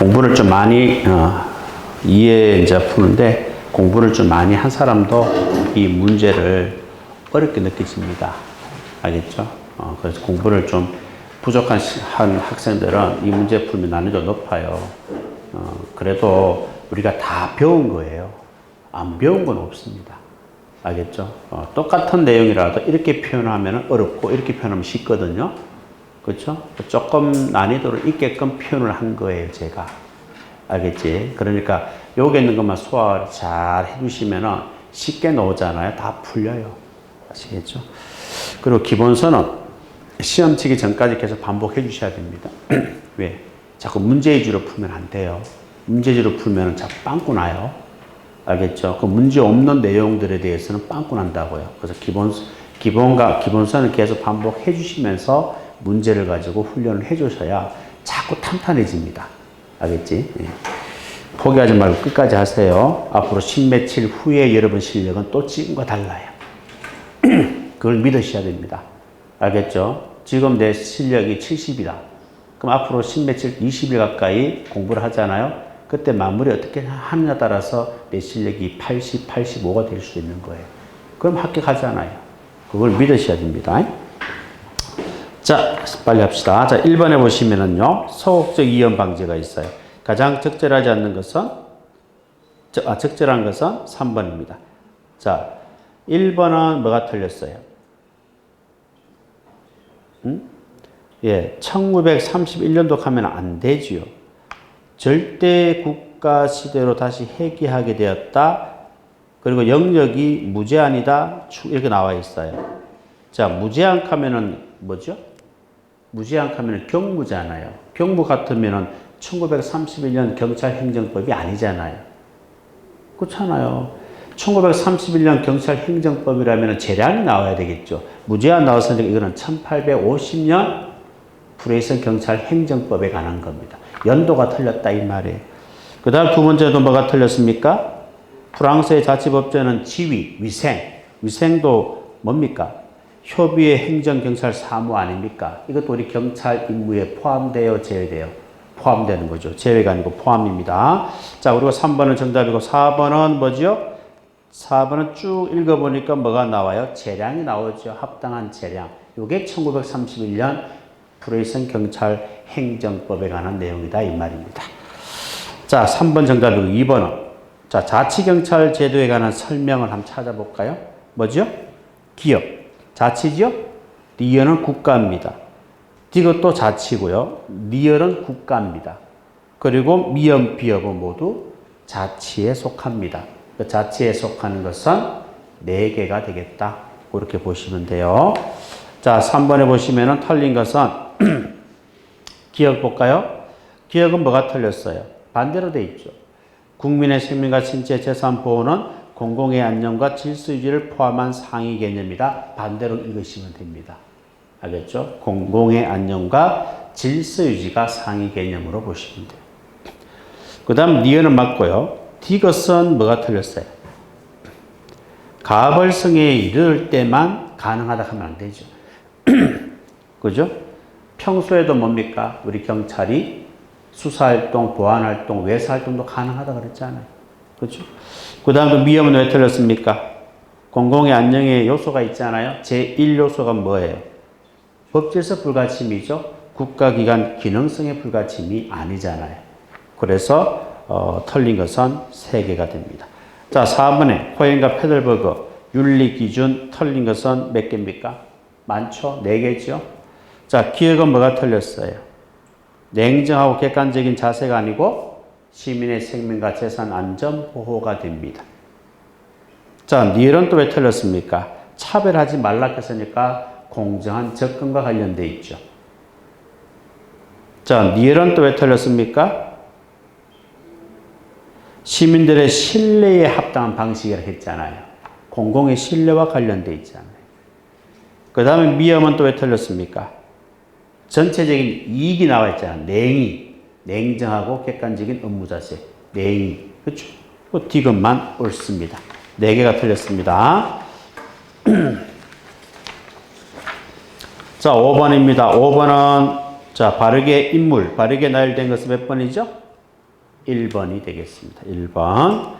공부를 좀 많이 이해 이제 푸는데 공부를 좀 많이 한 사람도 이 문제를 어렵게 느껴집니다. 알겠죠? 그래서 공부를 좀 부족한 한 학생들은 이 문제 풀면 난이도 높아요. 그래도 우리가 다 배운 거예요. 안 배운 건 없습니다. 알겠죠? 똑같은 내용이라도 이렇게 표현하면 어렵고 이렇게 표현하면 쉽거든요. 그렇죠? 조금 난이도를 있게끔 표현을 한 거예요, 제가. 알겠지? 그러니까 여기 있는 것만 소화를 잘 해주시면 쉽게 나오잖아요. 다 풀려요. 아시겠죠? 그리고 기본서는 시험 치기 전까지 계속 반복해 주셔야 됩니다. 왜? 자꾸 문제 위주로 풀면 안 돼요. 문제 위주로 풀면 자꾸 빵꾸 나요. 알겠죠? 그 문제 없는 내용들에 대해서는 빵꾸 난다고요. 그래서 기본서는 계속 반복해 주시면서 문제를 가지고 훈련을 해 주셔야 자꾸 탄탄해집니다. 알겠지? 예. 포기하지 말고 끝까지 하세요. 앞으로 10며칠 후에 여러분 실력은 또 지금과 달라요. 그걸 믿으셔야 됩니다. 알겠죠? 지금 내 실력이 70이다. 그럼 앞으로 10며칠, 20일 가까이 공부를 하잖아요. 그때 마무리 어떻게 하느냐에 따라서 내 실력이 80, 85가 될 수 있는 거예요. 그럼 합격하잖아요. 그걸 믿으셔야 됩니다. 자, 빨리 합시다. 자, 1번에 보시면은요, 소극적 이연 방지가 있어요. 가장 적절하지 않는 것은, 적절한 것은 3번입니다. 자, 1번은 뭐가 틀렸어요? 예, 1931년도 가면 안 되지요. 절대 국가 시대로 다시 회귀하게 되었다. 그리고 영역이 무제한이다. 이렇게 나와 있어요. 자, 무제한 하면은 뭐죠? 무제한 하면은 경무잖아요. 경무 같으면은 1931년 경찰행정법이 아니잖아요. 그렇잖아요. 1931년 경찰행정법이라면 재량이 나와야 되겠죠. 무제한 나왔으니까 이거는 1850년 프레이선 경찰행정법에 관한 겁니다. 연도가 틀렸다 이 말이에요. 그 다음 두 번째도 뭐가 틀렸습니까? 프랑스의 자치법제는 지위, 위생도 뭡니까? 협의회 행정경찰 사무 아닙니까? 이것도 우리 경찰 임무에 포함돼요, 제외돼요? 포함되는 거죠. 제외가 아니고 포함입니다. 자, 그리고 3번은 정답이고 4번은 뭐죠? 4번은 쭉 읽어보니까 뭐가 나와요? 재량이 나오죠. 합당한 재량. 이게 1931년 프레이선 경찰 행정법에 관한 내용이다 이 말입니다. 자, 3번 정답이고 2번은 자, 자치경찰 제도에 관한 설명을 한번 찾아볼까요? 뭐죠? 기업. 자치죠? 리얼은 국가입니다. 이것도 자치고요. 리얼은 국가입니다. 그리고 미업, 비업은 모두 자치에 속합니다. 그 자치에 속하는 것은 4개가 되겠다. 그렇게 보시면 돼요. 자, 3번에 보시면은 틀린 것은 기억 볼까요? 기억은 뭐가 틀렸어요? 반대로 돼 있죠. 국민의 생명과 신체 재산 보호는 공공의 안녕과 질서 유지를 포함한 상위 개념이다. 반대로 읽으시면 됩니다. 알겠죠? 공공의 안녕과 질서 유지가 상위 개념으로 보시면 돼요. 그 다음 리얼은 맞고요. 디귿은 뭐가 틀렸어요? 가벌성에 이를 때만 가능하다 하면 안 되죠. 그죠? 평소에도 뭡니까? 우리 경찰이 수사활동, 보안활동, 외사활동도 가능하다 그랬잖아요. 그죠? 그 다음에 미험은 왜 틀렸습니까? 공공의 안녕의 요소가 있잖아요. 제1요소가 뭐예요? 법질서 불가침이죠. 국가기관 기능성의 불가침이 아니잖아요. 그래서 틀린 것은 3개가 됩니다. 자, 4번에 호행과 페들버그 윤리기준 틀린 것은 몇 개입니까? 많죠? 4개죠. 자, 기억은 뭐가 틀렸어요? 냉정하고 객관적인 자세가 아니고 시민의 생명과 재산 안전 보호가 됩니다. 자, 니엘은 또 왜 틀렸습니까? 차별하지 말라 했으니까 공정한 접근과 관련돼 있죠. 자, 니엘은 또 왜 틀렸습니까? 시민들의 신뢰에 합당한 방식이라 했잖아요. 공공의 신뢰와 관련돼 있잖아요. 그 다음에 미험은 또 왜 틀렸습니까? 전체적인 이익이 나와 있잖아요. 냉이. 냉정하고 객관적인 업무 자세. 냉이. 그렇죠? 그 디귿만 옳습니다. 4개가 틀렸습니다. 자, 5번입니다. 5번은 자, 바르게 인물, 바르게 나열된 것은 몇 번이죠? 1번이 되겠습니다. 1번.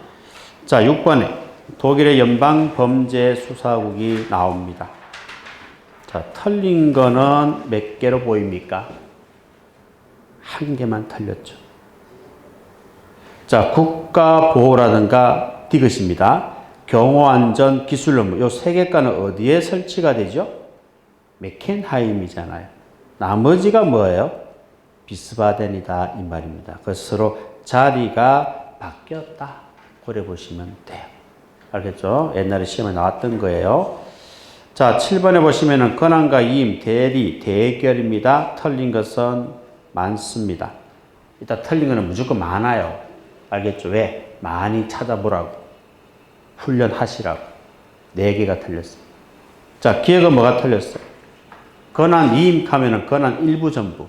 자, 6번에 독일의 연방범죄수사국이 나옵니다. 자, 틀린 거는 몇 개로 보입니까? 한 개만 틀렸죠. 자, 국가보호라든가 디귿입니다. 경호안전 기술업무 요 세 개가는 어디에 설치가 되죠? 메켄하임이잖아요. 나머지가 뭐예요? 비스바덴이다 이 말입니다. 그래서 서로 자리가 바뀌었다. 그래 보시면 돼요. 알겠죠? 옛날에 시험에 나왔던 거예요. 자, 7번에 보시면은 권한과 이임, 대리, 대결입니다. 틀린 것은 많습니다. 일단 틀린 거는 무조건 많아요. 알겠죠? 왜? 많이 찾아보라고. 훈련하시라고. 4개가 틀렸어요. 자, 기억은 뭐가 틀렸어요? 권한 이임 하면은 권한 일부 전부.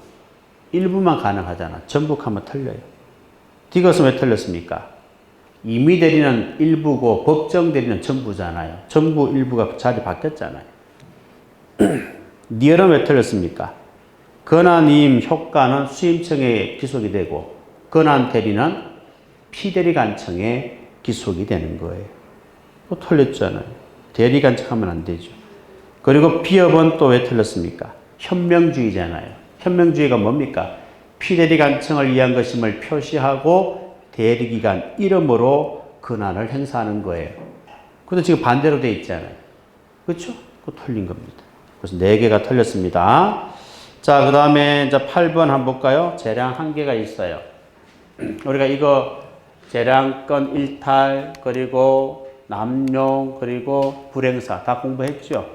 일부만 가능하잖아. 전부 하면 틀려요. 디귿은 왜 틀렸습니까? 임의 대리는 일부고 법정 대리는 전부잖아요. 전부 일부가 자리 바뀌었잖아요. 니얼은 왜 틀렸습니까? 권한이임 효과는 수임청에 기속이 되고 권한 대리는 피대리관청에 기속이 되는 거예요. 또 틀렸잖아요. 대리관청하면 안 되죠. 그리고 비협은 또 왜 틀렸습니까? 현명주의잖아요. 현명주의가 뭡니까? 피대리관청을 위한 것임을 표시하고 대리기관 이름으로 권한을 행사하는 거예요. 근데 지금 반대로 돼 있잖아요. 그렇죠? 그거 틀린 겁니다. 그래서 4개가 틀렸습니다. 자, 그 다음에 이제 8번 한번 볼까요? 재량 한계가 있어요. 우리가 이거 재량권 일탈, 그리고 남용, 그리고 불행사 다 공부했죠?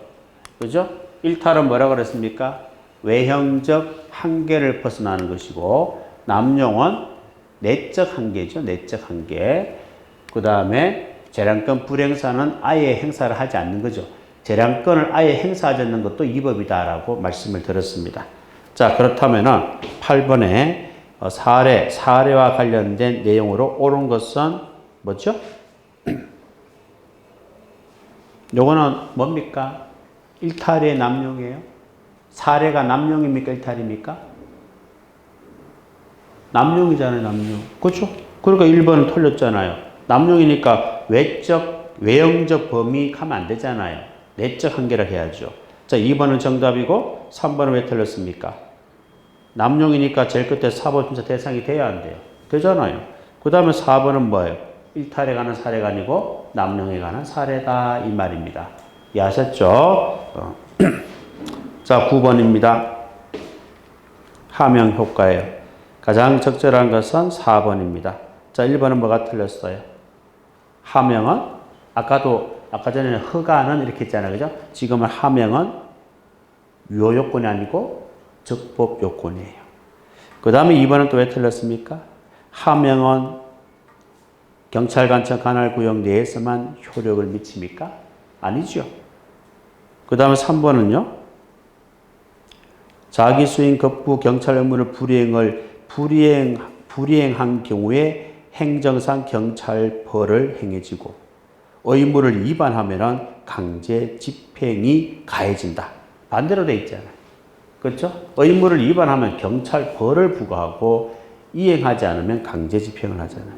그죠? 일탈은 뭐라고 그랬습니까? 외형적 한계를 벗어나는 것이고, 남용은 내적 한계죠. 내적 한계. 그 다음에 재량권 불행사는 아예 행사를 하지 않는 거죠. 재량권을 아예 행사하지 않는 것도 위법이다라고 말씀을 드렸습니다. 자, 그렇다면은 8번에 사례와 관련된 내용으로 옳은 것은 뭐죠? 요거는 뭡니까? 일탈의 남용이에요. 사례가 남용입니까? 일탈입니까? 남용이잖아요, 남용. 그렇죠? 그러니까 1번은 틀렸잖아요. 남용이니까 외형적 범위 하면 안 되잖아요. 내적 한계를 해야죠. 자, 2번은 정답이고 3번은 왜 틀렸습니까? 남용이니까 제일 끝에 사법심사 대상이 돼야 안 돼요. 되잖아요. 그 다음에 4번은 뭐예요? 일탈에 관한 사례가 아니고 남용에 관한 사례다 이 말입니다. 이해하셨죠? 자, 9번입니다. 하명 효과예요. 가장 적절한 것은 4번입니다. 자, 1번은 뭐가 틀렸어요? 하명은 아까 전에는 허가는 이렇게 했잖아요. 그죠? 지금은 하명은 유효 요건이 아니고 적법 요건이에요. 그 다음에 2번은 또 왜 틀렸습니까? 하명은 경찰관청 관할구역 내에서만 효력을 미칩니까? 아니죠. 그 다음에 3번은요? 자기 수행 급부 경찰 업무를 불이행한 경우에 행정상 경찰벌을 행해지고 의무를 위반하면 강제 집행이 가해진다. 반대로 돼 있잖아요. 그렇죠? 의무를 위반하면 경찰벌을 부과하고 이행하지 않으면 강제 집행을 하잖아요.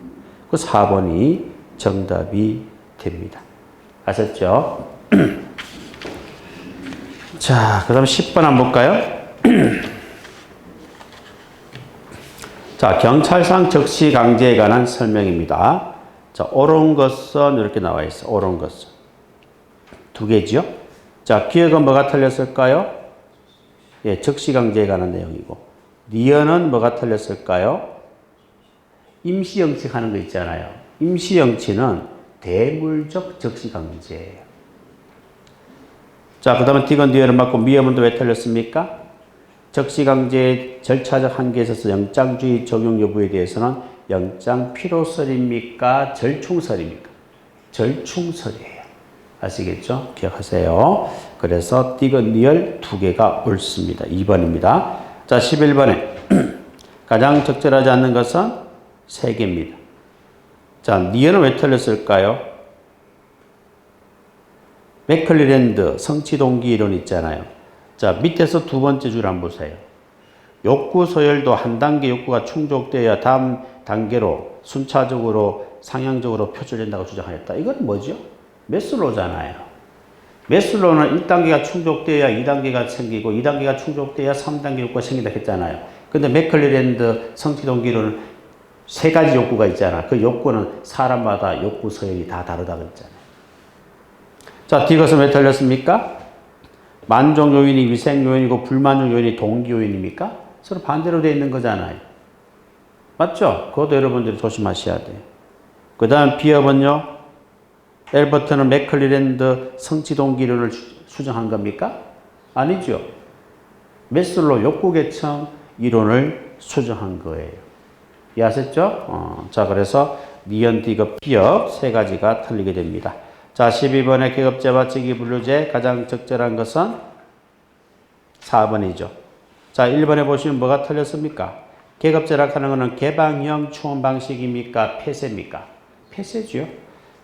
그 4번이 정답이 됩니다. 아셨죠? 자, 그 다음 10번 한번 볼까요? 자, 경찰상 적시 강제에 관한 설명입니다. 자, 옳은 것은 이렇게 나와 있어. 옳은 것은. 2개죠? 자, 기억은 뭐가 틀렸을까요? 예, 적시 강제에 관한 내용이고. 니언은 뭐가 틀렸을까요? 임시영치 하는 거 있잖아요. 임시영치는 대물적 적시 강제예요. 자, 그 다음에 디건 니언을 맞고 미음은 또 왜 틀렸습니까? 적시강제의 절차적 한계에 있어서 영장주의 적용 여부에 대해서는 영장 필요설입니까? 절충설입니까? 절충설이에요. 아시겠죠? 기억하세요. 그래서 디귿 리얼 2개가 옳습니다. 2번입니다. 자, 11번에 가장 적절하지 않는 것은 3개입니다. 자, 니얼은 왜 틀렸을까요? 맥클리랜드 성취동기 이론 있잖아요. 자, 밑에서 2번째 줄 한번 보세요. 욕구 서열도 한 단계 욕구가 충족되어야 다음 단계로 순차적으로 상향적으로 표출된다고 주장하였다. 이건 뭐죠? 매슬로우잖아요. 매슬로우는 1단계가 충족되어야 2단계가 생기고 2단계가 충족되어야 3단계 욕구가 생긴다 했잖아요. 근데 맥클리랜드 성취동기로는 세 가지 욕구가 있잖아. 그 욕구는 사람마다 욕구 서열이 다 다르다고 했잖아요. 자, 디귿은 왜 틀렸습니까? 만족 요인이 위생 요인이고 불만족 요인이 동기 요인입니까? 서로 반대로 되어 있는 거잖아요. 맞죠? 그것도 여러분들이 조심하셔야 돼요. 그 다음 B협은요. 엘버트는 맥클리랜드 성취 동기론을 수정한 겁니까? 아니죠. 매슬로우 욕구계층 이론을 수정한 거예요. 이해하셨죠? 자, 그래서 니은, 디귿, B협 세 가지가 틀리게 됩니다. 자, 12번의 계급제와 직위분류제 가장 적절한 것은 4번이죠. 자, 1번에 보시면 뭐가 틀렸습니까? 계급제라 하는 것은 개방형 추원 방식입니까? 폐쇄입니까? 폐쇄죠.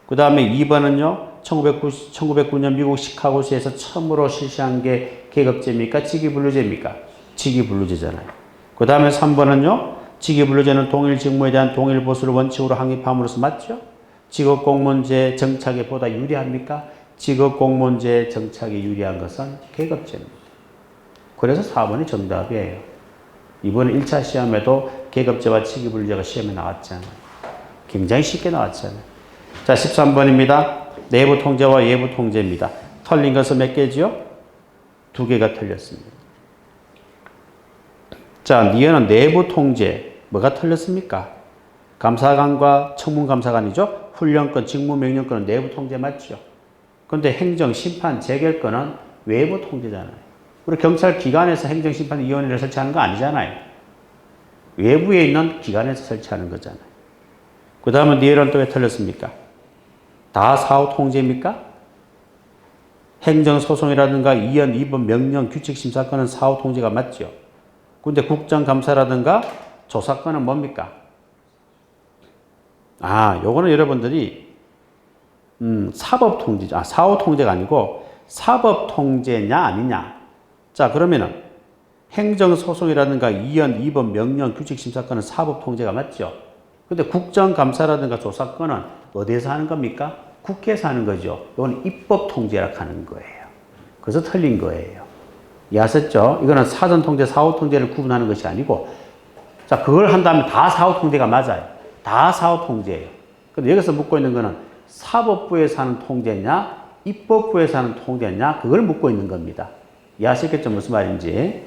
그 다음에 2번은요, 1909년 미국 시카고시에서 처음으로 실시한 게 계급제입니까? 직위분류제입니까? 직위분류제잖아요. 그 다음에 3번은요, 직위분류제는 동일 직무에 대한 동일 보수를 원칙으로 확립함으로써 맞죠? 직업공무원제 정착에 보다 유리합니까? 직업공무원제 정착에 유리한 것은 계급제입니다. 그래서 4번이 정답이에요. 이번에 1차 시험에도 계급제와 직위분류제가 시험에 나왔잖아요. 굉장히 쉽게 나왔잖아요. 자, 13번입니다. 내부 통제와 외부 통제입니다. 틀린 것은 몇 개지요? 2개가 틀렸습니다. 자, 니은은 내부 통제. 뭐가 틀렸습니까? 감사관과 청문감사관이죠. 훈련권, 직무명령권은 내부 통제 맞죠. 그런데 행정, 심판, 재결권은 외부 통제잖아요. 우리 경찰 기관에서 행정심판위원회를 설치하는 거 아니잖아요. 외부에 있는 기관에서 설치하는 거잖아요. 그 다음은 니은은 또 왜 틀렸습니까? 다 사후 통제입니까? 행정소송이라든가 이연, 입법, 명령, 규칙심사권은 사후 통제가 맞죠. 근데 국정감사라든가 조사권은 뭡니까? 요거는 여러분들이 사법통제죠. 사후통제가 아니고 사법통제냐 아니냐. 자, 그러면은 행정소송이라든가 이연, 입법, 명령, 규칙심사권은 사법통제가 맞죠. 근데 국정감사라든가 조사권은 어디에서 하는 겁니까? 국회에서 하는 거죠. 이건 입법통제라고 하는 거예요. 그래서 틀린 거예요. 이해하셨죠? 이거는 사전통제, 사후통제를 구분하는 것이 아니고, 자, 그걸 한다면 다 사후통제가 맞아요. 다 사후통제예요. 근데 여기서 묻고 있는 거는 사법부에서 하는 통제냐, 입법부에서 하는 통제냐, 그걸 묻고 있는 겁니다. 이해하셨겠죠? 무슨 말인지.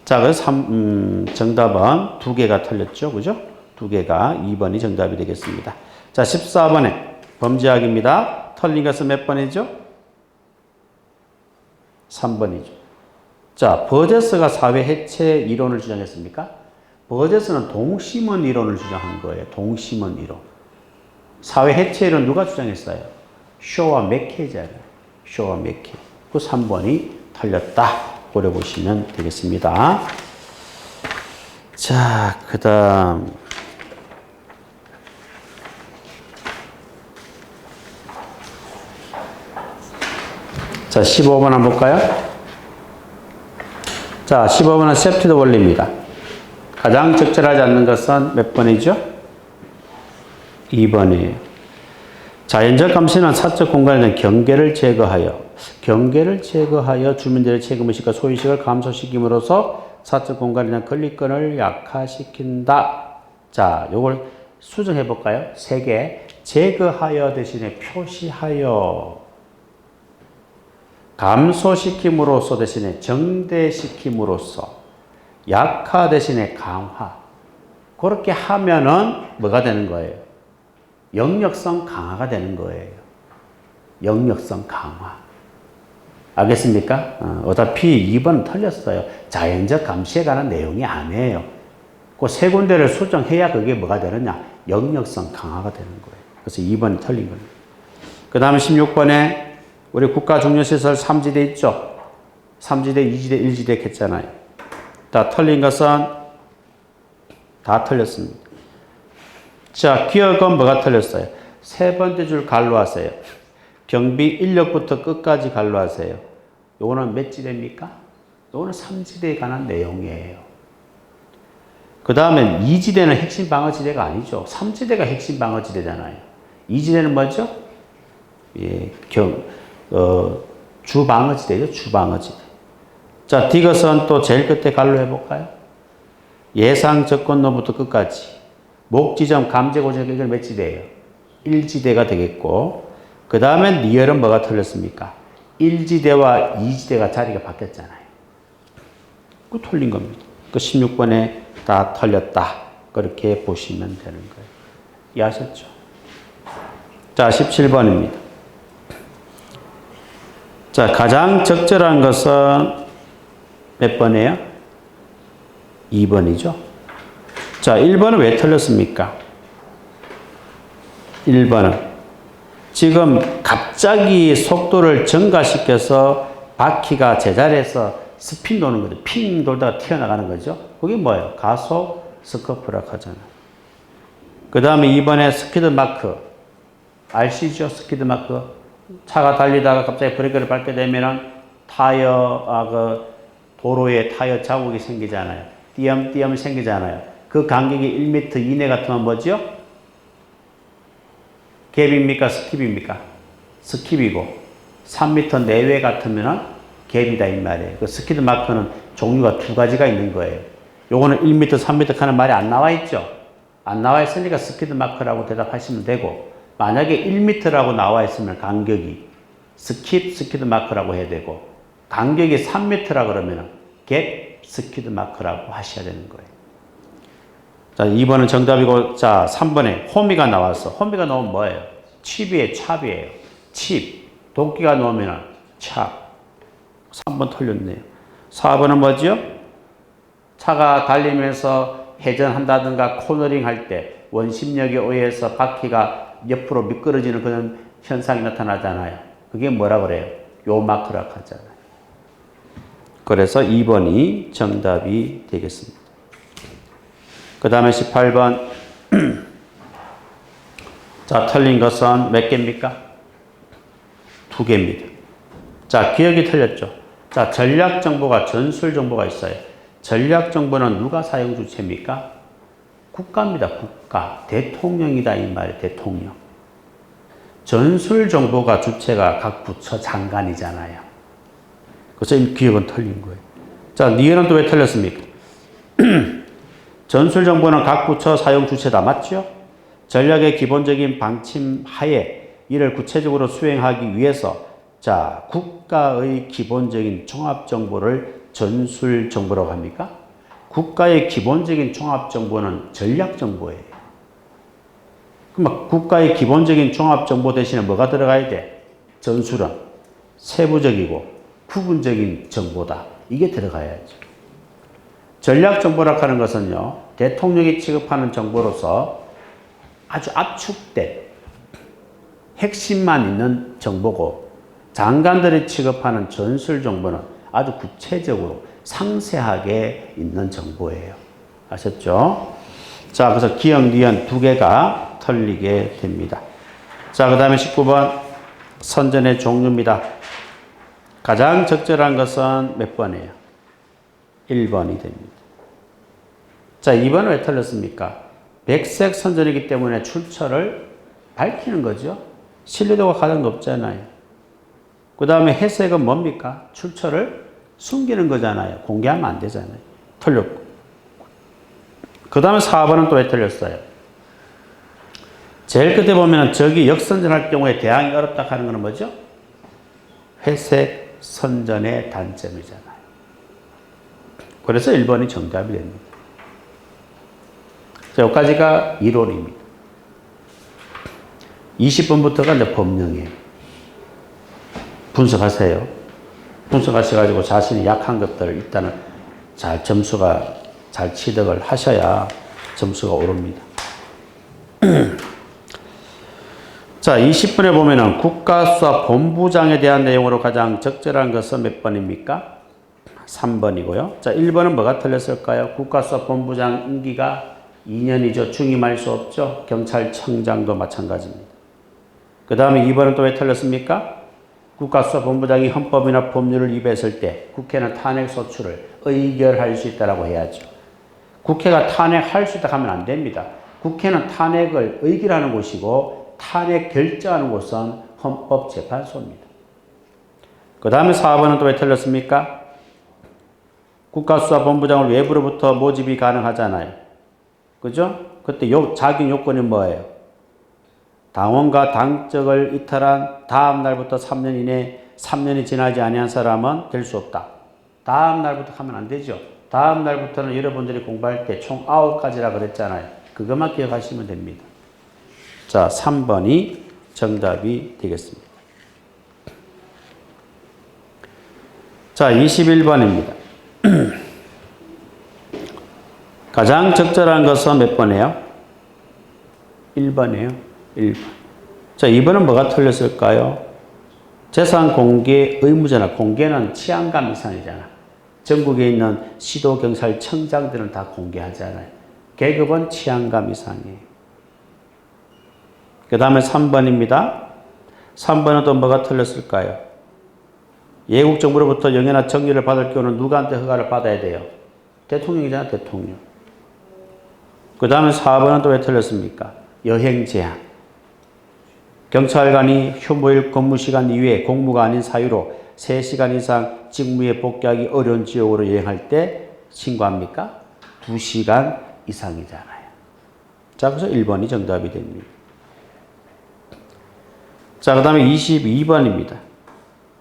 자, 그래서 정답은 2개가 틀렸죠. 그죠? 2개가 2번이 정답이 되겠습니다. 자, 14번에 범죄학입니다. 틀린 것은 몇 번이죠? 3번이죠. 자, 버제스가 사회 해체 이론을 주장했습니까? 버제스는 동심원 이론을 주장한 거예요. 동심원 이론. 사회 해체 이론 누가 주장했어요? 쇼와 맥케이잖아요. 쇼와 맥케이. 그 3번이 틀렸다. 고려보시면 되겠습니다. 자, 그 다음. 자, 15번 한번 볼까요? 자, 15번은 세프티드 원리입니다. 가장 적절하지 않는 것은 몇 번이죠? 2번이에요. 자연적 감시는 사적 공간에 대한 경계를 제거하여 주민들의 책임의식과 소유의식을 감소시킴으로써 사적 공간에 대한 권리권을 약화시킨다. 자, 요걸 수정해 볼까요? 3개. 제거하여 대신에 표시하여. 감소시킴으로써 대신에 정대시킴으로써. 약화 대신에 강화. 그렇게 하면은 뭐가 되는 거예요? 영역성 강화가 되는 거예요. 영역성 강화. 알겠습니까? 어차피 2번 틀렸어요. 자연적 감시에 관한 내용이 아니에요. 그 3군데를 수정해야 그게 뭐가 되느냐? 영역성 강화가 되는 거예요. 그래서 2번이 틀린 겁니다. 그 다음에 16번에 우리 국가중요시설 3지대 있죠? 3지대, 2지대, 1지대 했잖아요. 다 틀린 것은 다 틀렸습니다. 자, 기억은 뭐가 틀렸어요? 3번째 줄 갈로하세요. 경비 인력부터 끝까지 갈로하세요. 요거는 몇 지대입니까? 요거는 3지대에 관한 내용이에요. 그 다음에 2지대는 핵심 방어지대가 아니죠. 3지대가 핵심 방어지대잖아요. 2지대는 뭐죠? 예, 주방어지대죠. 주방어지대. 자, 디귿은 또 제일 끝에 갈로 해볼까요? 예상 접근로부터 끝까지. 목지점, 감제고정 연결 몇 지대예요? 1지대가 되겠고, 그 다음에 리얼은 뭐가 틀렸습니까? 1지대와 2지대가 자리가 바뀌었잖아요. 그 틀린 겁니다. 그 16번에 다 틀렸다. 그렇게 보시면 되는 거예요. 이해하셨죠? 자, 17번입니다. 자, 가장 적절한 것은 몇 번이에요? 2번이죠. 자, 1번은 왜 틀렸습니까? 1번은 지금 갑자기 속도를 증가시켜서 바퀴가 제자리에서 스핀 도는 거죠. 핑 돌다가 튀어나가는 거죠. 그게 뭐예요? 가속 스커프라고 하잖아요. 그 다음에 2번에 스피드 마크. 아시죠? 스피드 마크. 차가 달리다가 갑자기 브레이크를 밟게 되면은 도로에 타이어 자국이 생기잖아요. 띄엄띄엄 생기잖아요. 그 간격이 1m 이내 같으면 뭐죠? 갭입니까? 스킵입니까? 스킵이고 3m 내외 같으면 갭이다 이 말이에요. 그 스키드 마크는 종류가 두 가지가 있는 거예요. 요거는 1m, 3m 하는 말이 안 나와 있죠? 안 나와 있으니까 스키드 마크라고 대답하시면 되고, 만약에 1m라고 나와 있으면 간격이 스키드 마크라고 해야 되고, 간격이 3m라 그러면 갭 스키드 마크라고 하셔야 되는 거예요. 자, 2번은 정답이고, 자, 3번에 호미가 나왔어. 호미가 나오면 뭐예요? 칩이에요, 찹이에요. 칩. 도끼가 나오면 찹. 3번 틀렸네요. 4번은 뭐죠? 차가 달리면서 회전한다든가 코너링 할 때 원심력에 의해서 바퀴가 옆으로 미끄러지는 그런 현상이 나타나잖아요. 그게 뭐라 그래요? 요 마크라고 하잖아요. 그래서 2번이 정답이 되겠습니다. 그 다음에 18번. 자, 틀린 것은 몇 개입니까? 2개입니다. 자, 기억이 틀렸죠? 자, 전략정보가 전술정보가 있어요. 전략정보는 누가 사용 주체입니까? 국가입니다. 국가. 대통령이다 이 말이에요. 대통령. 전술정보가 주체가 각 부처 장관이잖아요. 그래서 이 기억은 틀린 거예요. 자, 니은은 또 왜 틀렸습니까? 전술정보는 각 부처 사용 주체다. 맞죠? 전략의 기본적인 방침 하에 이를 구체적으로 수행하기 위해서 자, 국가의 기본적인 종합정보를 전술정보라고 합니까? 국가의 기본적인 종합정보는 전략정보예요. 그럼 국가의 기본적인 종합정보 대신에 뭐가 들어가야 돼? 전술은 세부적이고 구분적인 정보다. 이게 들어가야죠. 전략정보라고 하는 것은요, 대통령이 취급하는 정보로서 아주 압축된 핵심만 있는 정보고, 장관들이 취급하는 전술정보는 아주 구체적으로 상세하게 있는 정보예요. 아셨죠? 자, 그래서 기억, 니은 2개가 틀리게 됩니다. 자, 그 다음에 19번 선전의 종류입니다. 가장 적절한 것은 몇 번이에요? 1번이 됩니다. 자, 2번은 왜 틀렸습니까? 백색 선전이기 때문에 출처를 밝히는 거죠. 신뢰도가 가장 높잖아요. 그 다음에 회색은 뭡니까? 출처를 숨기는 거잖아요. 공개하면 안 되잖아요. 틀렸고. 그 다음에 4번은 또 왜 틀렸어요? 제일 끝에 보면 적이 역선전할 경우에 대항이 어렵다 하는 것은 뭐죠? 회색 선전의 단점이잖아요. 그래서 1번이 정답이 됩니다. 자, 여기까지가 이론입니다. 20번부터가 이제 법령이에요. 분석하세요. 분석하셔가지고 자신이 약한 것들을 일단은 점수가 잘 취득을 하셔야 점수가 오릅니다. 자, 20번에 보면은 국가수사 본부장에 대한 내용으로 가장 적절한 것은 몇 번입니까? 3번이고요. 자, 1번은 뭐가 틀렸을까요? 국가수사 본부장 임기가 2년이죠. 중임할 수 없죠. 경찰청장도 마찬가지입니다. 그 다음에 2번은 또 왜 틀렸습니까? 국가수사본부장이 헌법이나 법률을 위배했을 때 국회는 탄핵소추를 의결할 수 있다고 해야죠. 국회가 탄핵할 수 있다 하면 안 됩니다. 국회는 탄핵을 의결하는 곳이고 탄핵 결정하는 곳은 헌법재판소입니다. 그 다음에 4번은 또 왜 틀렸습니까? 국가수사본부장을 외부로부터 모집이 가능하잖아요. 그죠? 그때 자격 요건이 뭐예요? 당원과 당적을 이탈한 다음 날부터 3년 이내 3년이 지나지 아니한 사람은 될 수 없다. 다음 날부터 하면 안 되죠. 다음 날부터는 여러분들이 공부할 때 총 9가지라 그랬잖아요. 그것만 기억하시면 됩니다. 자, 3번이 정답이 되겠습니다. 자, 21번입니다. 가장 적절한 것은 몇 번이에요? 1번이에요. 1번. 자, 2번은 뭐가 틀렸을까요? 재산 공개 의무잖아. 공개는 치안감 이상이잖아. 전국에 있는 시도 경찰청장들은 다 공개하잖아요. 계급은 치안감 이상이에요. 그 다음에 3번입니다. 3번은 또 뭐가 틀렸을까요? 예국 정부로부터 영해나 정리를 받을 경우는 누구한테 허가를 받아야 돼요? 대통령이잖아, 대통령. 그 다음에 4번은 또 왜 틀렸습니까? 여행 제한. 경찰관이 휴무일 근무시간 이외에 공무가 아닌 사유로 3시간 이상 직무에 복귀하기 어려운 지역으로 여행할 때 신고합니까? 2시간 이상이잖아요. 자, 그래서 1번이 정답이 됩니다. 자, 그 다음에 22번입니다.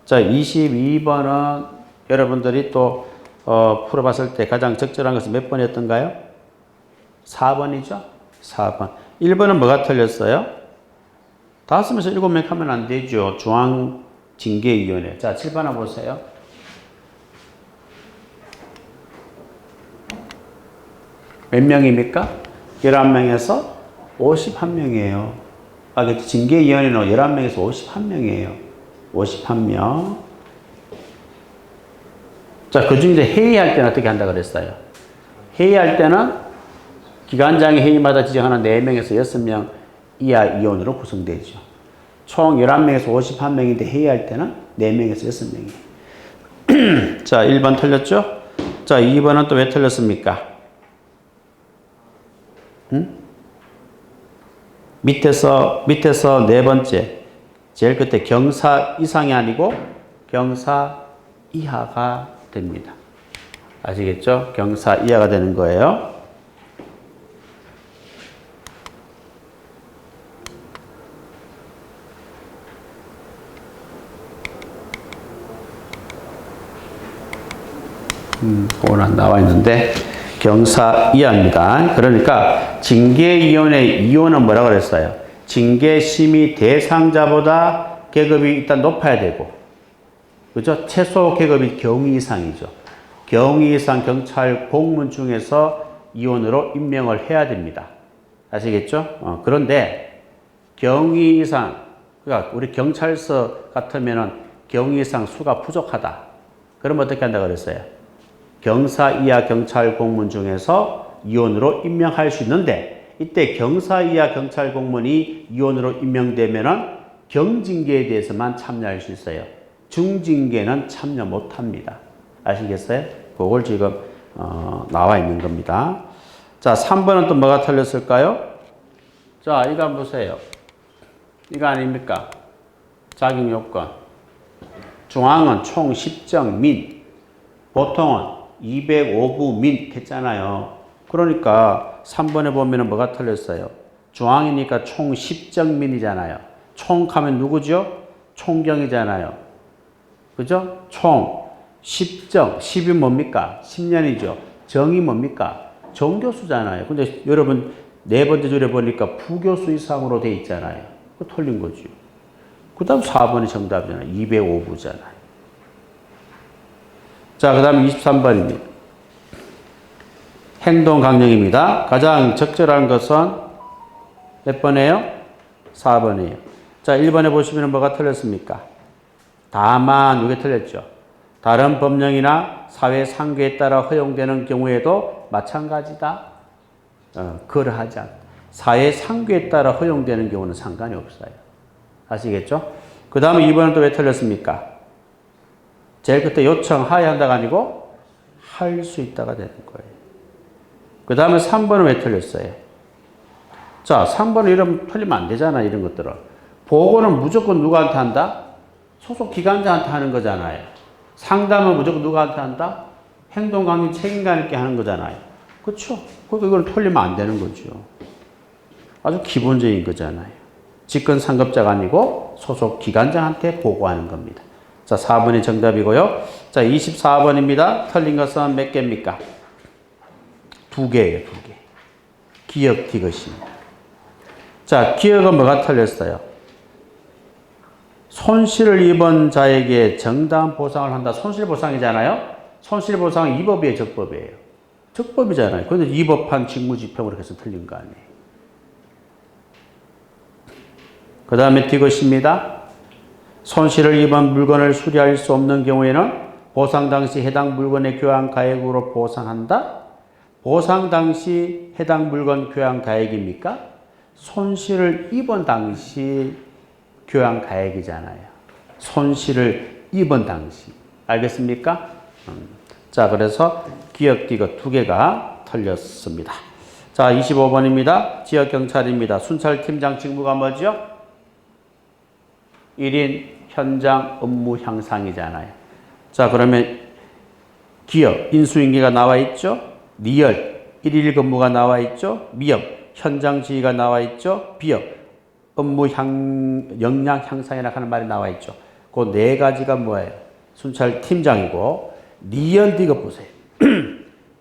자, 22번은 여러분들이 또 풀어봤을 때 가장 적절한 것은 몇 번이었던가요? 4번이죠? 4번. 1번은 뭐가 틀렸어요? 5명에서 7명 하면 안 되죠. 중앙징계위원회. 자, 7번 한번 보세요. 몇 명입니까? 11명에서 51명이에요. 아, 징계위원회는 11명에서 51명이에요. 51명. 자, 그 중에 회의할 때는 어떻게 한다 그랬어요? 회의할 때는 기관장이 회의마다 지정하는 4명에서 6명 이하 위원으로 구성되죠. 총 11명에서 51명인데 회의할 때는 4명에서 6명이에요. 자, 1번 틀렸죠? 자, 2번은 또 왜 틀렸습니까? 밑에서 네 번째. 제일 끝에 경사 이상이 아니고 경사 이하가 됩니다. 아시겠죠? 경사 이하가 되는 거예요. 그건 안 나와 있는데 경사 이하입니다. 그러니까 징계위원회 이원은 뭐라고 그랬어요? 징계심의 대상자보다 계급이 일단 높아야 되고, 그죠? 최소 계급이 경위 이상이죠. 경위 이상 경찰 공무원 중에서 이원으로 임명을 해야 됩니다. 아시겠죠? 그런데 경위 이상, 그러니까 우리 경찰서 같으면은 경위 이상 수가 부족하다. 그러면 어떻게 한다고 그랬어요? 경사 이하 경찰 공무원 중에서 이원으로 임명할 수 있는데, 이때 경사 이하 경찰 공무원이 이원으로 임명되면은 경징계에 대해서만 참여할 수 있어요. 중징계는 참여 못 합니다. 아시겠어요? 그걸 지금 나와 있는 겁니다. 자, 3번은 또 뭐가 틀렸을까요? 자, 이거 한번 보세요. 이거 아닙니까? 자격 요건. 중앙은 총 10정 민, 보통은 205부 민 했잖아요. 그러니까 3번에 보면은 뭐가 틀렸어요? 중앙이니까 총 10정 민이잖아요. 총 하면 누구죠? 총경이잖아요. 그죠? 총 10정, 10이 뭡니까? 10년이죠. 정이 뭡니까? 정교수잖아요. 근데 여러분 네 번째 줄에 보니까 부교수 이상으로 돼 있잖아요. 그거 틀린 거죠. 그 다음 4번이 정답이잖아요. 205부잖아요. 자, 그 다음에 23번입니다. 행동 강령입니다. 가장 적절한 것은 몇 번이에요? 4번이에요. 자, 1번에 보시면 뭐가 틀렸습니까? 다만, 이게 틀렸죠. 다른 법령이나 사회 상규에 따라 허용되는 경우에도 마찬가지다. 그러하지 않다. 사회 상규에 따라 허용되는 경우는 상관이 없어요. 아시겠죠? 그 다음에 2번은 또 왜 틀렸습니까? 제일 끝에 요청하여야 한다가 아니고 할 수 있다가 되는 거예요. 그 그 다음에 3번은 왜 틀렸어요? 자, 3번은 이러면 틀리면 안 되잖아, 이런 것들은. 보고는 무조건 누구한테 한다? 소속 기관자한테 하는 거잖아요. 상담은 무조건 누구한테 한다? 행동 강의 책임감 있게 하는 거잖아요. 그렇죠? 그러니까 이걸 틀리면 안 되는 거죠. 아주 기본적인 거잖아요. 직권 상급자가 아니고 소속 기관장한테 보고하는 겁니다. 자, 4번이 정답이고요. 자, 24번입니다. 틀린 것은 몇 개입니까? 2개예요, 2개. 기억 디귿입니다. 자, 기억은 뭐가 틀렸어요? 손실을 입은 자에게 정당한 보상을 한다. 손실보상이잖아요. 손실보상은 이법이에요, 적법이에요? 적법이잖아요. 그런데 이법한 직무집행으로 해서 틀린 거 아니에요. 그 다음에 디귿입니다. 손실을 입은 물건을 수리할 수 없는 경우에는 보상 당시 해당 물건의 교환가액으로 보상한다. 보상 당시 해당 물건 교환가액입니까? 손실을 입은 당시 교환가액이잖아요. 손실을 입은 당시. 알겠습니까? 자, 그래서 기억 디귿 2개가 틀렸습니다. 자, 25번입니다. 지역경찰입니다. 순찰팀장 직무가 뭐죠? 1인 현장 업무 향상이잖아요. 자, 그러면 기업, 인수인계가 나와 있죠? 리얼, 1일 근무가 나와 있죠? 미업, 현장 지휘가 나와 있죠? 비업, 업무 역량 향상이라고 하는 말이 나와 있죠. 그 네 가지가 뭐예요? 순찰팀장이고, 리언 디귿 보세요.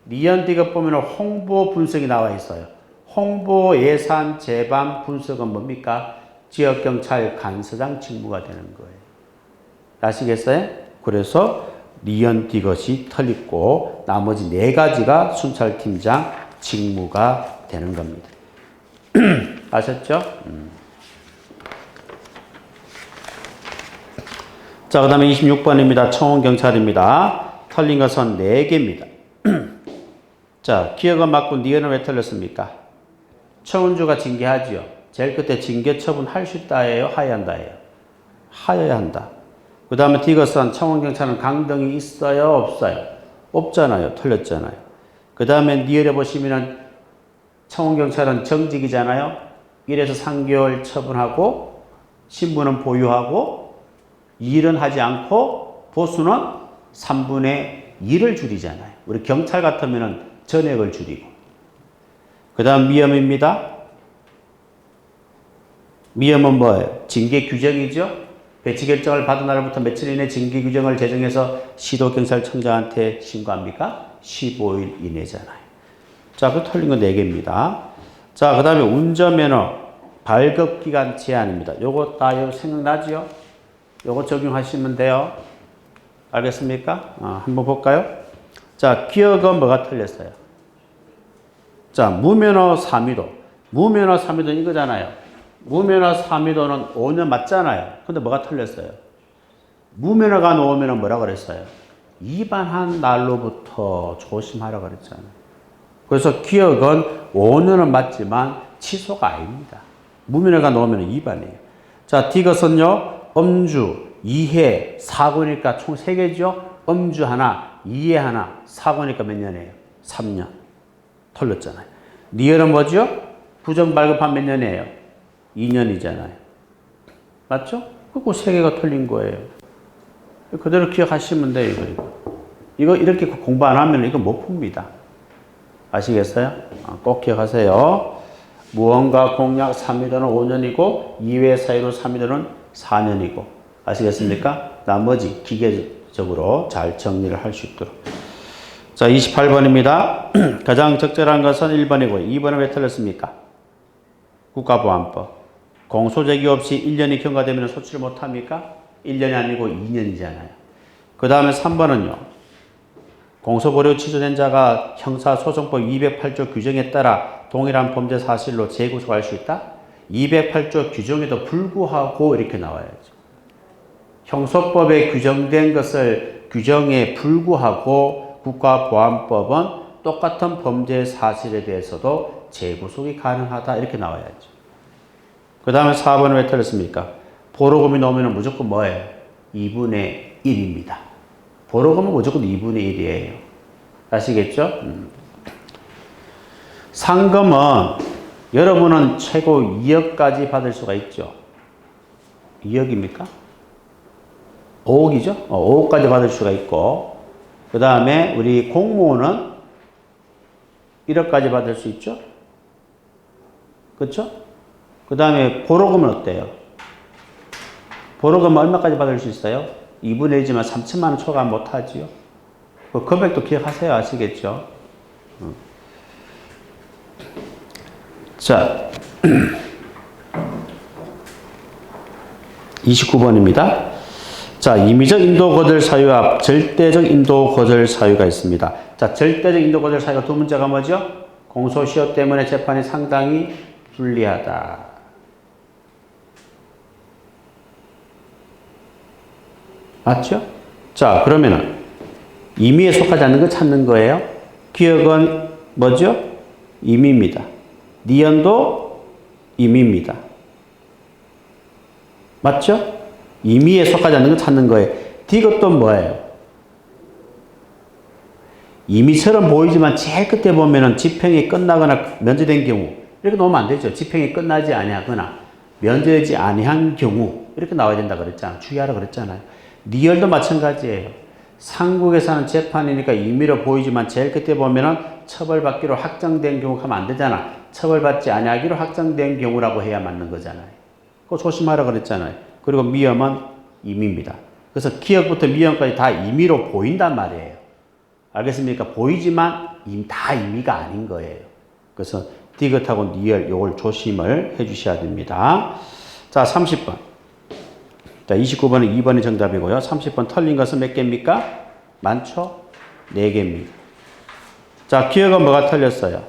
리언 디귿 보면 홍보 분석이 나와 있어요. 홍보 예산 재반 분석은 뭡니까? 지역경찰 간서장 직무가 되는 거예요. 아시겠어요? 그래서 리언 디귿이 틀리고 나머지 네 가지가 순찰팀장 직무가 되는 겁니다. 아셨죠? 자, 그 다음에 26번입니다. 청원경찰입니다. 틀린 것은 4개입니다. 자, 기억은 맞고 니은은 왜 틀렸습니까? 청원주가 징계하지요. 제일 끝에 징계 처분 할 수 있다예요? 하여야 한다예요? 하여야 한다. 그 다음에 디귿은 청원경찰은 강등이 있어요? 없어요? 없잖아요. 틀렸잖아요. 그 다음에 니은에 보시면은 청원경찰은 정직이잖아요. 1에서 3개월 처분하고 신분은 보유하고 일은 하지 않고 보수는 3분의 2를 줄이잖아요. 우리 경찰 같으면 전액을 줄이고. 그 다음 미엄입니다. 미엄은 뭐예요? 징계 규정이죠. 배치 결정을 받은 날부터 며칠 이내 징계 규정을 제정해서 시도경찰청장한테 신고합니까? 15일 이내잖아요. 자, 그 틀린 건 4개입니다. 자, 그 다음에 운전면허 발급기간 제한입니다. 요거 다 생각나지요? 요거 적용하시면 돼요. 알겠습니까? 한번 볼까요? 자, 기억은 뭐가 틀렸어요? 자, 무면허 3위도. 무면허 3위도는 이거잖아요. 무면허 3위도는 5년 맞잖아요. 근데 뭐가 틀렸어요? 무면허가 나오면 뭐라 그랬어요? 위반한 날로부터 조심하라 그랬잖아요. 그래서 기억은 5년은 맞지만 취소가 아닙니다. 무면허가 나오면 위반이에요. 자, 디귿은요. 음주, 이해, 사고니까 총 3개죠? 음주 하나, 이해 하나, 사고니까 몇 년이에요? 3년. 틀렸잖아요. 니은은 뭐죠? 부정 발급한 몇 년이에요? 2년이잖아요. 맞죠? 그 3개가 틀린 거예요. 그대로 기억하시면 돼요, 이거 이렇게 공부 안 하면 이거 못 풉니다. 아시겠어요? 꼭 기억하세요. 무언가 공약 3위도는 5년이고, 이외 사유로 3위도는 4년이고. 아시겠습니까? 나머지 기계적으로 잘 정리를 할 수 있도록. 자, 28번입니다. 가장 적절한 것은 1번이고, 2번은 왜 틀렸습니까? 국가보안법. 공소제기 없이 1년이 경과되면 소치를 못합니까? 1년이 아니고 2년이잖아요. 그 다음에 3번은요. 공소보류 취소된 자가 형사소송법 208조 규정에 따라 동일한 범죄 사실로 재구속할 수 있다? 208조 규정에도 불구하고 이렇게 나와야죠. 형소법에 규정된 것을 규정에 불구하고 국가보안법은 똑같은 범죄 사실에 대해서도 재구속이 가능하다 이렇게 나와야죠. 그 다음에 4번은 왜 틀렸습니까? 보로금이 나오면 무조건 뭐예요? 2분의 1입니다. 보로금은 무조건 2분의 1이에요. 아시겠죠? 상금은 여러분은 최고 2억까지 받을 수가 있죠. 2억입니까? 5억이죠? 5억까지 받을 수가 있고, 그 다음에 우리 공무원은 1억까지 받을 수 있죠? 그렇죠? 그 다음에 보로금은 어때요? 보로금은 얼마까지 받을 수 있어요? 2분의 1이지만 3천만 원 초과 못하지요? 그 금액도 기억하세요. 아시겠죠? 자, 29번입니다. 자, 임의적 인도 거절 사유와 절대적 인도 거절 사유가 있습니다. 자, 절대적 인도 거절 사유가 두 문제가 뭐죠? 공소시효 때문에 재판이 상당히 불리하다. 맞죠? 자, 그러면은 임의에 속하지 않는 거 찾는 거예요. 기억은 뭐죠? 임의입니다. 니은도 임의입니다. 맞죠? 임의에 속하지 않는 거 찾는 거예요. 디귿도 뭐예요? 임의처럼 보이지만 제일 끝에 보면은 집행이 끝나거나 면제된 경우 이렇게 놓으면 안 되죠. 집행이 끝나지 아니하거나 면제되지 아니한 경우 이렇게 나와야 된다 그랬잖아. 주의하라 그랬잖아요. 니얼도 마찬가지예요. 상국에서 하는 재판이니까 임의로 보이지만 제일 끝에 보면은 처벌받기로 확정된 경우 하면 안 되잖아. 처벌받지 아니하기로 확정된 경우라고 해야 맞는 거잖아요. 그거 조심하라 그랬잖아요. 그리고 미엄은 임의입니다. 그래서 기억부터 미엄까지 다 임의로 보인단 말이에요. 알겠습니까? 보이지만 다 임의가 아닌 거예요. 그래서 디귿하고 니얼 요걸 조심을 해 주셔야 됩니다. 자, 30번. 자, 29번은 2번이 정답이고요. 30번 틀린 것은 몇 개입니까? 많죠? 4개입니다. 자, 기억은 뭐가 틀렸어요?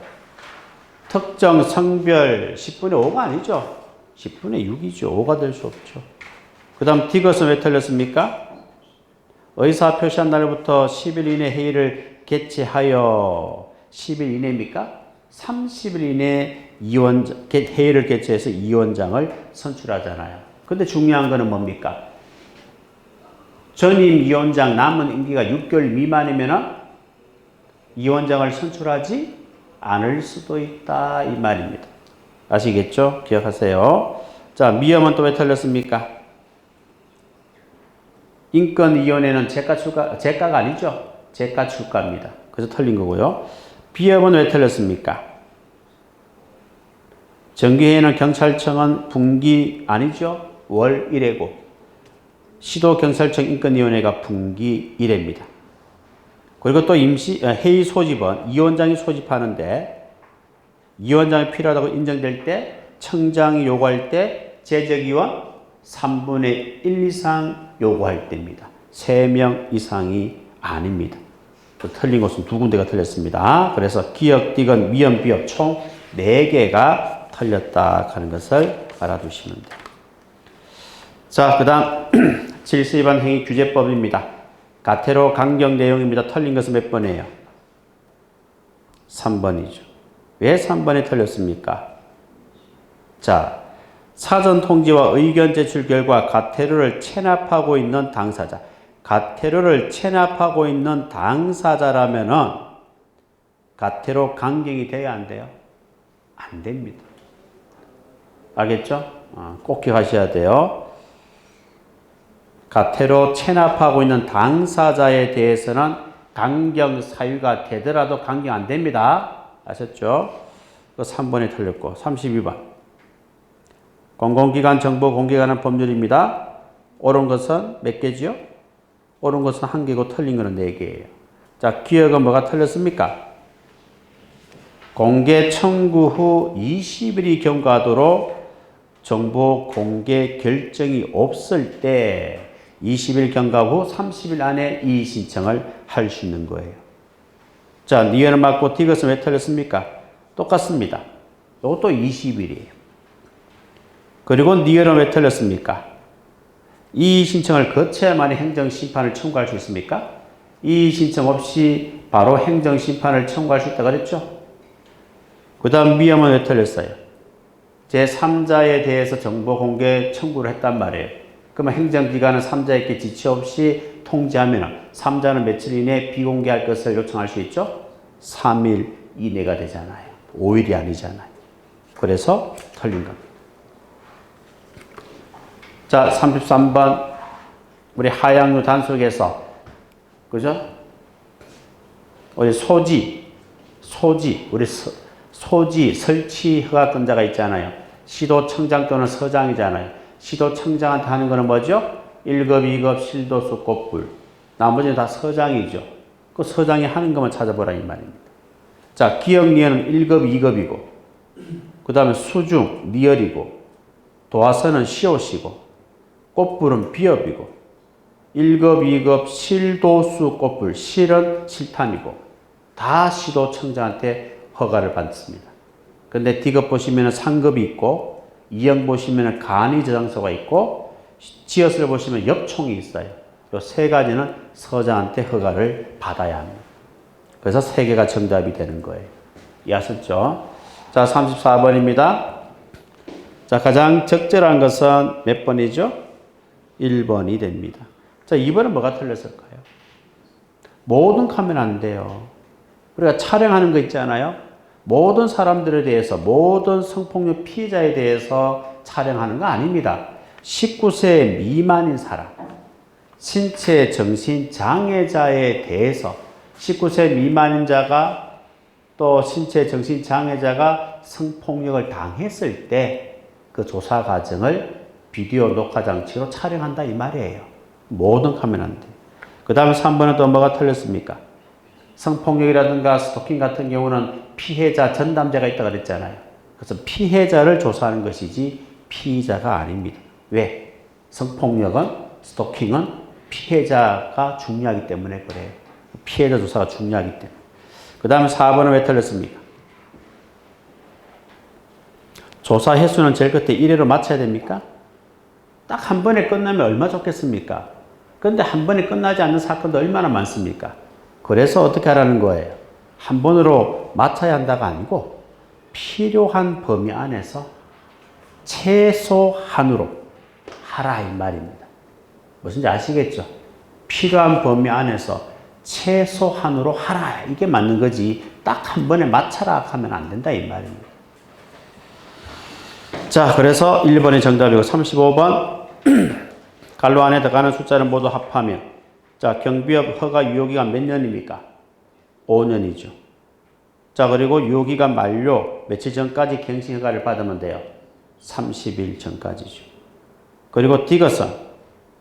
특정 성별 10분의 5가 아니죠. 10분의 6이죠. 5가 될 수 없죠. 그 다음 디귿은 왜 틀렸습니까? 의사 표시한 날부터 10일 이내 회의를 개최하여 10일 이내입니까? 30일 이내 회의를 개최해서 위원장을 선출하잖아요. 근데 중요한 거는 뭡니까? 전임 위원장 남은 임기가 6개월 미만이면 위원장을 선출하지 않을 수도 있다 이 말입니다. 아시겠죠? 기억하세요. 자, 미엄은 또 왜 틀렸습니까? 인권위원회는 재가가 아니죠? 재가 출가입니다. 그래서 틀린 거고요. 비엄은 왜 틀렸습니까? 정기회의는 경찰청은 분기 아니죠? 월 1회고 시도경찰청 인권위원회가 분기 1회입니다. 그리고 또 회의 소집은 위원장이 소집하는데 위원장이 필요하다고 인정될 때 청장이 요구할 때 재적위원 3분의 1 이상 요구할 때입니다. 3명 이상이 아닙니다. 틀린 것은 2군데가 틀렸습니다. 그래서 기억, 디귿, 미엄, 비엄 총 4개가 틀렸다 하는 것을 알아두시면 돼요. 자, 그 다음 72번 행위 규제법입니다. 가태료 강경 내용입니다. 틀린 것은 몇 번이에요? 3번이죠. 왜 3번이 틀렸습니까? 자, 사전 통지와 의견 제출 결과 가태료를 체납하고 있는 당사자. 가태료를 체납하고 있는 당사자라면은 가태료 강경이 돼야 안 돼요? 안 됩니다. 알겠죠? 꼭 기억하셔야 돼요. 가태료 체납하고 있는 당사자에 대해서는 강경 사유가 되더라도 강경 안 됩니다. 아셨죠? 3번에 틀렸고 32번. 공공기관 정보 공개에 관한 법률입니다. 옳은 것은 몇 개지요? 옳은 것은 1개고 틀린 것은 4개예요. 자, 기억은 뭐가 틀렸습니까? 공개 청구 후 20일이 경과하도록 정보 공개 결정이 없을 때 20일 경과 후 30일 안에 이의 신청을 할 수 있는 거예요. 자, 니은은 맞고 디귿은 왜 틀렸습니까? 똑같습니다. 이것도 20일이에요. 그리고 니은은 왜 틀렸습니까? 이의 신청을 거쳐야만 행정심판을 청구할 수 있습니까? 이의 신청 없이 바로 행정심판을 청구할 수 있다고 그랬죠? 그 다음 미엄은 왜 틀렸어요? 제3자에 대해서 정보 공개 청구를 했단 말이에요. 그러면 행정기관은 3자에게 지체 없이 통지하면 3자는 며칠 이내에 비공개할 것을 요청할 수 있죠? 3일 이내가 되잖아요. 5일이 아니잖아요. 그래서 틀린 겁니다. 자, 33번. 우리 하향류 단속에서, 그죠? 우리 소지, 우리 소지, 설치 허가권자가 있잖아요. 시도청장 또는 서장이잖아요. 시도청장한테 하는 거는 뭐죠? 1급, 2급, 실도수, 꽃불. 나머지는 다 서장이죠. 그 서장이 하는 것만 찾아보라 이 말입니다. 자, 기역리에는 1급, 2급이고, 그 다음에 수중, 리얼이고, 도화선은 시옷이고, 꽃불은 비업이고, 1급, 2급, 실도수, 꽃불, 실은 실탐이고, 다 시도청장한테 허가를 받습니다. 근데 D급 보시면 상급이 있고, E형 보시면 간이 저장소가 있고, 지엇을 보시면 엽총이 있어요. 이 세 가지는 서장한테 허가를 받아야 합니다. 그래서 세 개가 정답이 되는 거예요. 이해하셨죠? 자, 34번입니다. 자, 가장 적절한 것은 몇 번이죠? 1번이 됩니다. 자, 2번은 뭐가 틀렸을까요? 모든 카메라 안 돼요. 우리가 촬영하는 거 있잖아요. 모든 사람들에 대해서, 모든 성폭력 피해자에 대해서 촬영하는 거 아닙니다. 19세 미만인 사람, 신체 정신 장애자에 대해서 19세 미만인 자가 또 신체 정신 장애자가 성폭력을 당했을 때 그 조사 과정을 비디오 녹화 장치로 촬영한다 이 말이에요. 모든 카메라인데. 그 다음에 3번은 또 뭐가 틀렸습니까? 성폭력이라든가 스토킹 같은 경우는 피해자, 전담자가 있다고 그랬잖아요. 그래서 피해자를 조사하는 것이지 피의자가 아닙니다. 왜? 성폭력은, 스토킹은 피해자가 중요하기 때문에 그래요. 피해자 조사가 중요하기 때문에. 그 다음에 4번은 왜 틀렸습니까? 조사 횟수는 제일 끝에 1회로 맞춰야 됩니까? 딱 한 번에 끝나면 얼마 좋겠습니까? 그런데 한 번에 끝나지 않는 사건도 얼마나 많습니까? 그래서 어떻게 하라는 거예요? 한 번으로 맞춰야 한다가 아니고 필요한 범위 안에서 최소한으로 하라 이 말입니다. 무슨지 아시겠죠? 필요한 범위 안에서 최소한으로 하라 이게 맞는 거지 딱 한 번에 맞춰라 하면 안 된다 이 말입니다. 자, 그래서 1번이 정답이고 35번 갈로 안에 들어가는 숫자를 모두 합하면 자, 경비업 허가 유효기간 몇 년입니까? 5년이죠. 자, 그리고 유효기간 만료 며칠 전까지 갱신 허가를 받으면 돼요. 30일 전까지죠. 그리고 D것은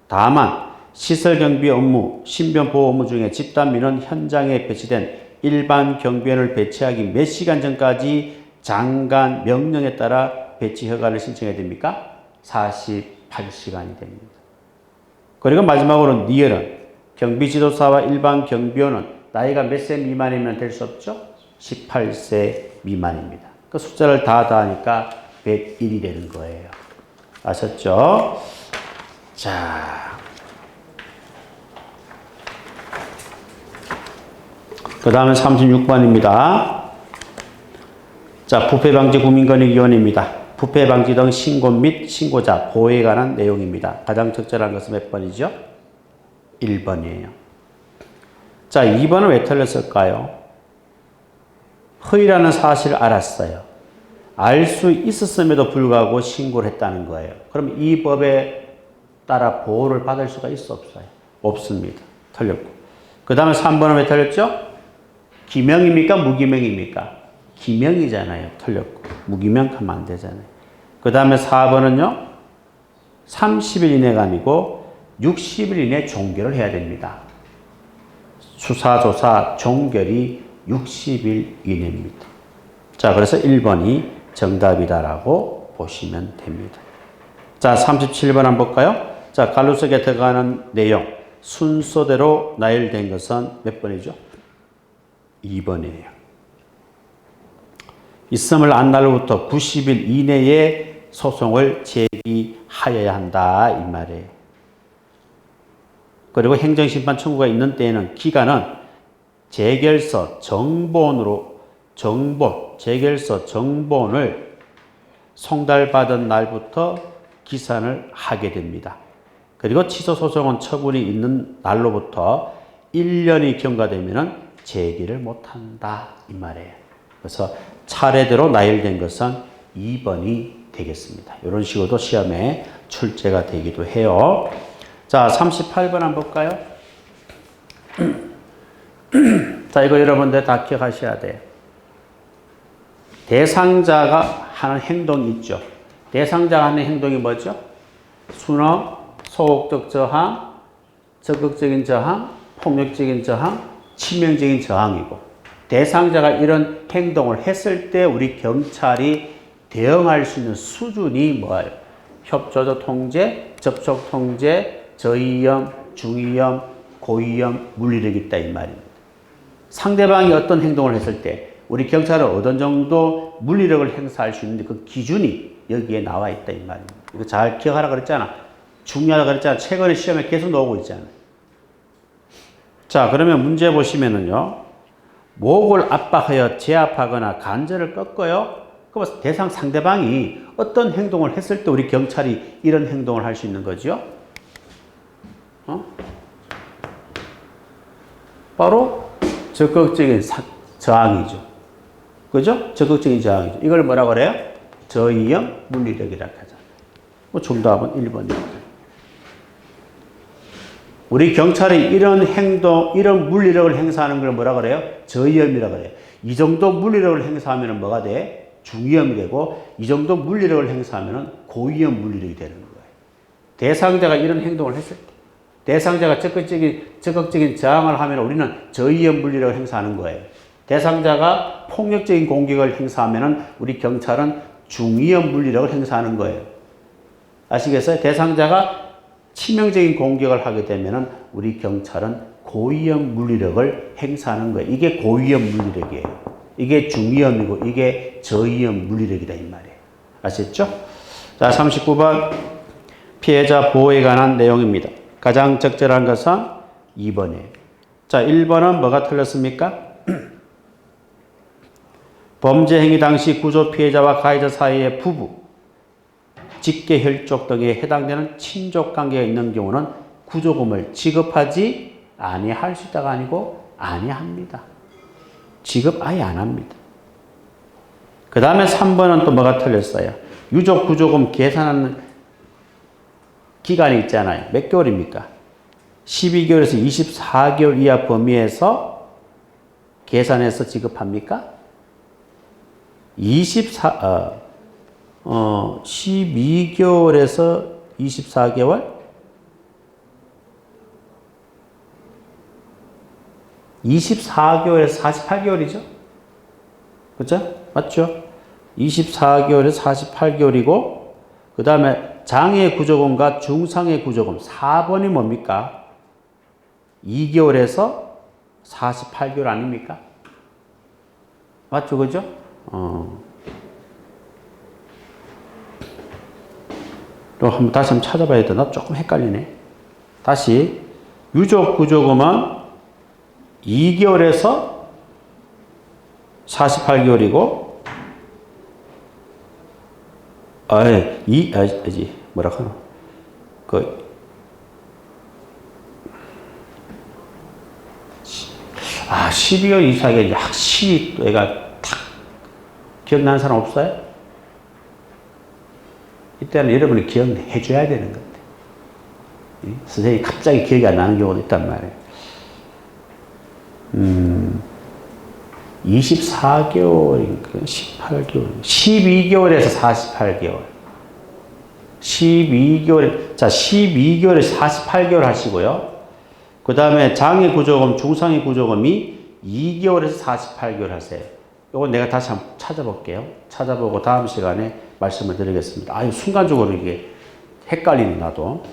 다만 시설 경비 업무, 신변 보호 업무 중에 집단 민원 현장에 배치된 일반 경비원을 배치하기 몇 시간 전까지 장관 명령에 따라 배치 허가를 신청해야 됩니까? 48시간이 됩니다. 그리고 마지막으로 니얼은 경비지도사와 일반 경비원은 나이가 몇 세 미만이면 될 수 없죠? 18세 미만입니다. 그 숫자를 다 더하니까 101이 되는 거예요. 아셨죠? 자. 그 다음은 36번입니다. 자, 부패방지 국민권익위원회입니다. 부패방지 등 신고 및 신고자 보호에 관한 내용입니다. 가장 적절한 것은 몇 번이죠? 1번이에요. 자, 2번은 왜 틀렸을까요? 허위라는 사실을 알았어요. 알 수 있었음에도 불구하고 신고를 했다는 거예요. 그럼 이 법에 따라 보호를 받을 수가 있어 없어요? 없습니다. 틀렸고. 그 다음에 3번은 왜 틀렸죠? 기명입니까? 무기명입니까? 기명이잖아요. 틀렸고. 무기명 하면 안 되잖아요. 그 다음에 4번은요. 30일 이내가 아니고 60일 이내 종결을 해야 됩니다. 수사, 조사, 종결이 60일 이내입니다. 자, 그래서 1번이 정답이다라고 보시면 됩니다. 자, 37번 한번 볼까요? 자, 갈로 속에 들어가는 내용. 순서대로 나열된 것은 몇 번이죠? 2번이에요. 있음을 안 날로부터 90일 이내에 소송을 제기하여야 한다 이 말이에요. 그리고 행정심판 청구가 있는 때에는 기간은 재결서 재결서 정본을 송달받은 날부터 기산을 하게 됩니다. 그리고 취소 소송은 처분이 있는 날로부터 1년이 경과되면 제기를 못한다 이 말이에요. 그래서 차례대로 나열된 것은 2번이 되겠습니다. 이런 식으로도 시험에 출제가 되기도 해요. 자, 38번 한번 볼까요? 자, 이거 여러분들 다 기억하셔야 돼요. 대상자가 하는 행동이 있죠. 대상자가 하는 행동이 뭐죠? 순어, 소극적 저항, 적극적인 저항, 폭력적인 저항, 치명적인 저항이고, 대상자가 이런 행동을 했을 때 우리 경찰이 대응할 수 있는 수준이 뭐예요? 협조적 통제, 접촉 통제, 저위험, 중위험, 고위험, 물리력이 있다 이 말입니다. 상대방이 어떤 행동을 했을 때 우리 경찰은 어떤 정도 물리력을 행사할 수 있는데 그 기준이 여기에 나와 있다 이 말입니다. 이거 잘 기억하라 그랬잖아. 중요하다 그랬잖아. 최근에 시험에 계속 나오고 있잖아. 자, 그러면 문제 보시면은요. 목을 압박하여 제압하거나 관절을 꺾어요. 그럼 대상 상대방이 어떤 행동을 했을 때 우리 경찰이 이런 행동을 할 수 있는 거죠? 바로 적극적인 저항이죠. 그죠? 적극적인 저항이죠. 이걸 뭐라 그래요? 저위험 물리력이라고 하잖아요. 뭐 정답은 1번입니다. 우리 경찰이 이런 행동, 이런 물리력을 행사하는 걸 뭐라 그래요? 저위험이라고 그래요. 이 정도 물리력을 행사하면 뭐가 돼? 중위험이 되고, 이 정도 물리력을 행사하면 고위험 물리력이 되는 거예요. 대상자가 이런 행동을 했을 때, 대상자가 적극적인 저항을 하면 우리는 저위험 물리력을 행사하는 거예요. 대상자가 폭력적인 공격을 행사하면 우리 경찰은 중위험 물리력을 행사하는 거예요. 아시겠어요? 대상자가 치명적인 공격을 하게 되면 우리 경찰은 고위험 물리력을 행사하는 거예요. 이게 고위험 물리력이에요. 이게 중위험이고 이게 저위험 물리력이다 이 말이에요. 아시겠죠? 자, 39번 피해자 보호에 관한 내용입니다. 가장 적절한 것은 2번이에요. 자, 1번은 뭐가 틀렸습니까? 범죄 행위 당시 구조 피해자와 가해자 사이의 부부, 직계 혈족 등에 해당되는 친족 관계가 있는 경우는 구조금을 지급하지 아니할 수 있다가 아니고 아니합니다. 지급 아예 안 합니다. 그 다음에 3번은 또 뭐가 틀렸어요? 유족 구조금 계산하는 기간이 있잖아요. 몇 개월입니까? 12개월에서 24개월 이하 범위에서 계산해서 지급합니까? 12개월에서 24개월? 24개월에서 48개월이죠? 그죠? 맞죠? 24개월에서 48개월이고, 그 다음에 장애 구조금과 중상해 구조금 4번이 뭡니까? 2개월에서 48개월 아닙니까? 맞죠? 그죠? 또 한번 다시 한번 찾아봐야 되나? 조금 헷갈리네. 다시 유족 구조금은 2개월에서 48개월이고, 뭐라 하나? 12월 24개월 확실히 또 애가 탁 기억나는 사람 없어요? 이때는 여러분이 기억해 줘야 되는 건데. 선생님이 갑자기 기억이 안 나는 경우도 있단 말이에요. 24개월인가 18개월, 12개월에서 48개월. 12개월에서 48개월 하시고요. 그 다음에 장애 구조금, 중상해 구조금이 2개월에서 48개월 하세요. 이건 내가 다시 한번 찾아볼게요. 찾아보고 다음 시간에 말씀을 드리겠습니다. 순간적으로 이게 헷갈리네, 나도.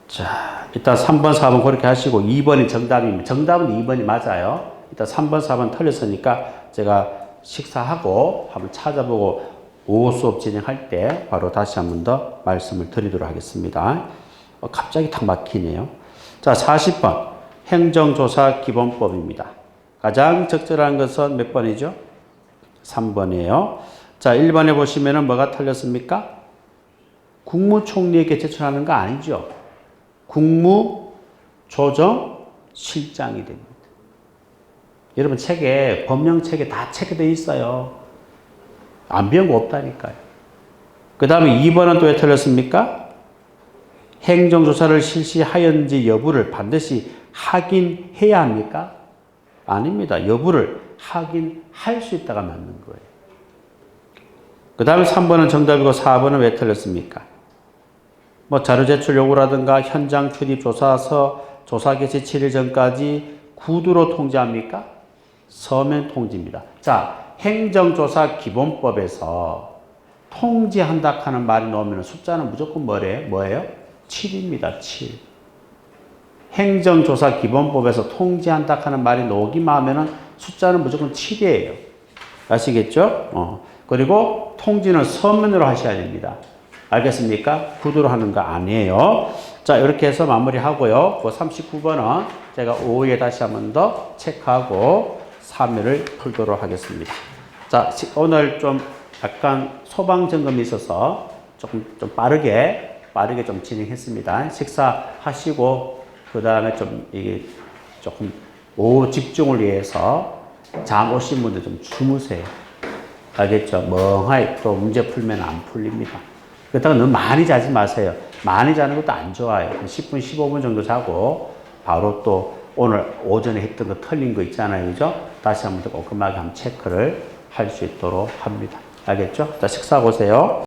자, 일단 3번, 4번 그렇게 하시고 2번이 정답입니다. 정답은 2번이 맞아요. 일단 3번, 4번 틀렸으니까 제가 식사하고 한번 찾아보고 오후 수업 진행할 때 바로 다시 한번 더 말씀을 드리도록 하겠습니다. 갑자기 탁 막히네요. 자, 40번 행정조사 기본법입니다. 가장 적절한 것은 몇 번이죠? 3번이에요. 자, 1번에 보시면은 뭐가 틀렸습니까? 국무총리에게 제출하는 거 아니죠? 국무조정실장이 됩니다. 여러분 책에, 법령책에 다 체크되어 있어요. 안 배운 거 없다니까요. 그 다음에 2번은 또 왜 틀렸습니까? 행정조사를 실시하였는지 여부를 반드시 확인해야 합니까? 아닙니다. 여부를 확인할 수 있다가 맞는 거예요. 그 다음에 3번은 정답이고 4번은 왜 틀렸습니까? 뭐 자료 제출 요구라든가 현장 출입 조사서 조사 개시 7일 전까지 구두로 통지합니까? 서면 통지입니다. 자, 행정조사 기본법에서 통지한다 하는 말이 나오면 숫자는 무조건 뭐예요? 7입니다. 7. 행정조사 기본법에서 통지한다 하는 말이 나오기만 하면 숫자는 무조건 7이에요. 아시겠죠? 그리고 통지는 서면으로 하셔야 됩니다. 알겠습니까? 구두로 하는 거 아니에요. 자, 이렇게 해서 마무리하고요. 그 39번은 제가 오후에 다시 한 번 더 체크하고 3회를 풀도록 하겠습니다. 자, 오늘 좀 약간 소방 점검이 있어서 좀 빠르게 좀 진행했습니다. 식사하시고, 그 다음에 조금 오후 집중을 위해서 잠 오신 분들 좀 주무세요. 알겠죠? 멍하니 또 문제 풀면 안 풀립니다. 그렇다고 너무 많이 자지 마세요. 많이 자는 것도 안 좋아요. 10분, 15분 정도 자고 바로 또 오늘 오전에 했던 거 틀린 거 있잖아요. 그죠? 다시 한번 더 꼼꼼하게 한번 체크를 할 수 있도록 합니다. 알겠죠? 자, 식사하고 오세요.